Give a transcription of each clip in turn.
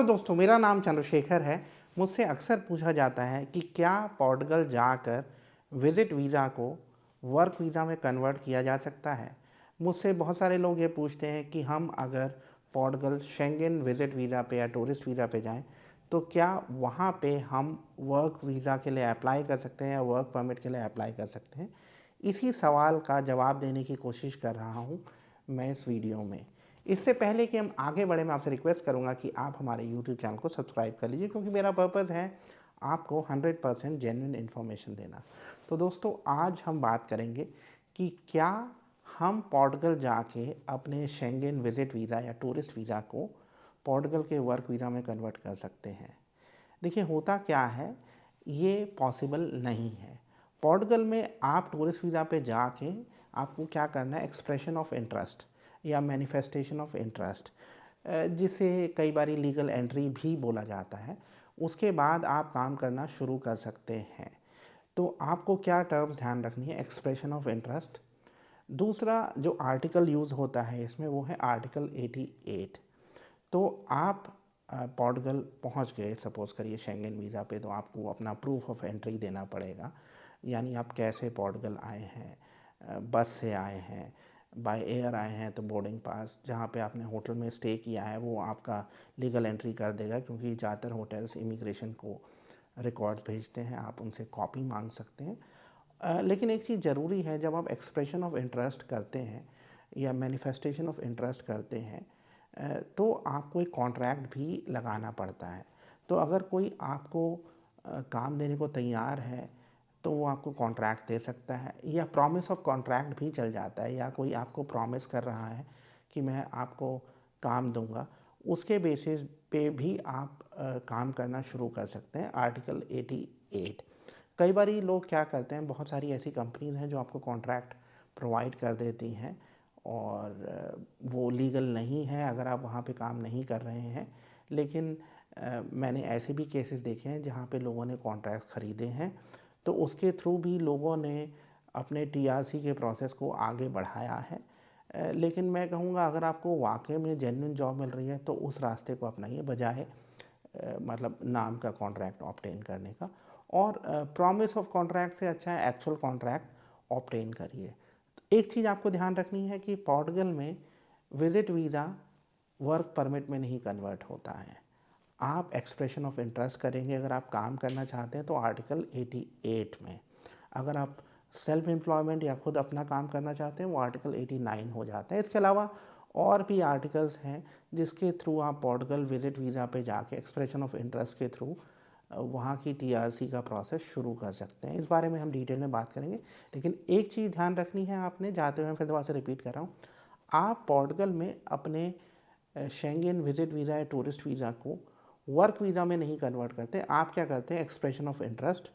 दोस्तों, मेरा नाम चंद्रशेखर है। मुझसे अक्सर पूछा जाता है कि क्या पोर्टुगल जाकर विज़िट वीज़ा को वर्क वीज़ा में कन्वर्ट किया जा सकता है। मुझसे बहुत सारे लोग ये पूछते हैं कि हम अगर पोर्टुगल शेंगेन विज़िट वीज़ा पे या टूरिस्ट वीज़ा पे जाएं तो क्या वहाँ पे हम वर्क वीज़ा के लिए अप्लाई कर सकते हैं या वर्क परमिट के लिए अप्लाई कर सकते हैं। इसी सवाल का जवाब देने की कोशिश कर रहा हूँ मैं इस वीडियो में। इससे पहले कि हम आगे बढ़े, मैं आपसे रिक्वेस्ट करूंगा कि आप हमारे यूट्यूब चैनल को सब्सक्राइब कर लीजिए, क्योंकि मेरा पर्पज़ है आपको 100% जेन्युइन इन्फॉर्मेशन देना। तो दोस्तों, आज हम बात करेंगे कि क्या हम पोर्टुगल जाके अपने शेंगेन विज़िट वीज़ा या टूरिस्ट वीज़ा को पोर्टुगल के वर्क वीज़ा में कन्वर्ट कर सकते हैं। देखिए, होता क्या है, ये पॉसिबल नहीं है। पोर्टुगल में आप टूरिस्ट वीज़ा पे जाके आपको क्या करना है, एक्सप्रेशन ऑफ इंटरेस्ट या मैनिफेस्टेशन ऑफ इंटरेस्ट, जिसे कई बार लीगल एंट्री भी बोला जाता है, उसके बाद आप काम करना शुरू कर सकते हैं। तो आपको क्या टर्म्स ध्यान रखनी है, एक्सप्रेशन ऑफ इंटरेस्ट। दूसरा जो आर्टिकल यूज़ होता है इसमें, वो है आर्टिकल 88। तो आप पोर्टुगल पहुंच गए, सपोज़ करिए शेंगेन वीज़ा पे, तो आपको अपना प्रूफ ऑफ एंट्री देना पड़ेगा। यानी आप कैसे पोर्टुगल आए हैं, बस से आए हैं, बाय एयर आए हैं तो बोर्डिंग पास, जहाँ पे आपने होटल में स्टे किया है वो आपका लीगल एंट्री कर देगा, क्योंकि ज़्यादातर होटल्स इमिग्रेशन को रिकॉर्ड्स भेजते हैं, आप उनसे कॉपी मांग सकते हैं। लेकिन एक चीज़ ज़रूरी है, जब आप एक्सप्रेशन ऑफ इंटरेस्ट करते हैं या मैनिफेस्टेशन ऑफ इंटरेस्ट करते हैं तो आपको एक कॉन्ट्रैक्ट भी लगाना पड़ता है। तो अगर कोई आपको काम देने को तैयार है तो वो आपको कॉन्ट्रैक्ट दे सकता है, या प्रॉमिस ऑफ कॉन्ट्रैक्ट भी चल जाता है, या कोई आपको प्रॉमिस कर रहा है कि मैं आपको काम दूंगा, उसके बेसिस पे भी आप काम करना शुरू कर सकते हैं। आर्टिकल 88। कई बार लोग क्या करते हैं, बहुत सारी ऐसी कंपनीज हैं जो आपको कॉन्ट्रैक्ट प्रोवाइड कर देती हैं और वो लीगल नहीं है अगर आप वहाँ पे काम नहीं कर रहे हैं। लेकिन मैंने ऐसे भी केसेस देखे हैं जहाँ पे लोगों ने कॉन्ट्रैक्ट ख़रीदे हैं, तो उसके थ्रू भी लोगों ने अपने टीआरसी के प्रोसेस को आगे बढ़ाया है। लेकिन मैं कहूँगा, अगर आपको वाकई में जेन्युइन जॉब मिल रही है तो उस रास्ते को अपनाइए, बजाय मतलब नाम का कॉन्ट्रैक्ट ऑब्टेन करने का। और प्रॉमिस ऑफ कॉन्ट्रैक्ट से अच्छा है एक्चुअल कॉन्ट्रैक्ट ऑब्टेन करिए। तो एक चीज़ आपको ध्यान रखनी है कि पोर्टुगल में विज़िट वीज़ा वर्क परमिट में नहीं कन्वर्ट होता है। आप एक्सप्रेशन ऑफ इंटरेस्ट करेंगे अगर आप काम करना चाहते हैं तो आर्टिकल 88 में। अगर आप सेल्फ एम्प्लॉयमेंट या खुद अपना काम करना चाहते हैं वो आर्टिकल 89 हो जाता है। इसके अलावा और भी आर्टिकल्स हैं जिसके थ्रू आप पोर्टुगल विज़िट वीज़ा पे जाके एक्सप्रेशन ऑफ इंटरेस्ट के थ्रू वहाँ की टीआरसी का प्रोसेस शुरू कर सकते हैं। इस बारे में हम डिटेल में बात करेंगे, लेकिन एक चीज़ ध्यान रखनी है आपने, जाते हुए मैं फिर दोबारा से रिपीट कर रहा हूँ, आप पोर्टुगल में अपने शेंगेन विज़िट वीज़ा या टूरिस्ट वीज़ा को वर्क वीज़ा में नहीं कन्वर्ट करते। आप क्या करते हैं, एक्सप्रेशन ऑफ इंटरेस्ट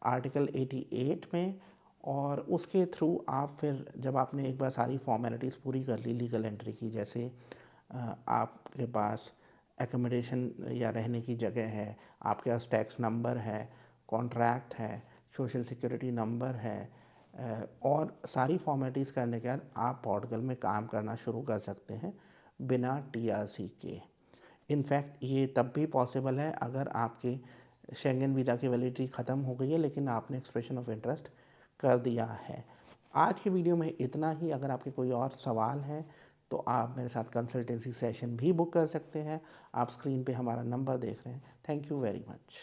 आर्टिकल 88 में, और उसके थ्रू आप फिर जब आपने एक बार सारी फॉर्मेलिटीज़ पूरी कर ली लीगल एंट्री की, जैसे आपके पास एकोमोडेशन या रहने की जगह है, आपके पास टैक्स नंबर है, कॉन्ट्रैक्ट है, सोशल सिक्योरिटी नंबर है, और सारी फॉर्मेलिटीज़ करने के बाद आप पोर्टुगल में काम करना शुरू कर सकते हैं बिना टीआरसी के। इनफैक्ट ये तब भी पॉसिबल है अगर आपके शेंगेन वीज़ा की वैलिडिटी ख़त्म हो गई है लेकिन आपने एक्सप्रेशन ऑफ इंटरेस्ट कर दिया है। आज की वीडियो में इतना ही। अगर आपके कोई और सवाल हैं तो आप मेरे साथ कंसल्टेंसी सेशन भी बुक कर सकते हैं। आप स्क्रीन पे हमारा नंबर देख रहे हैं। Thank you very much.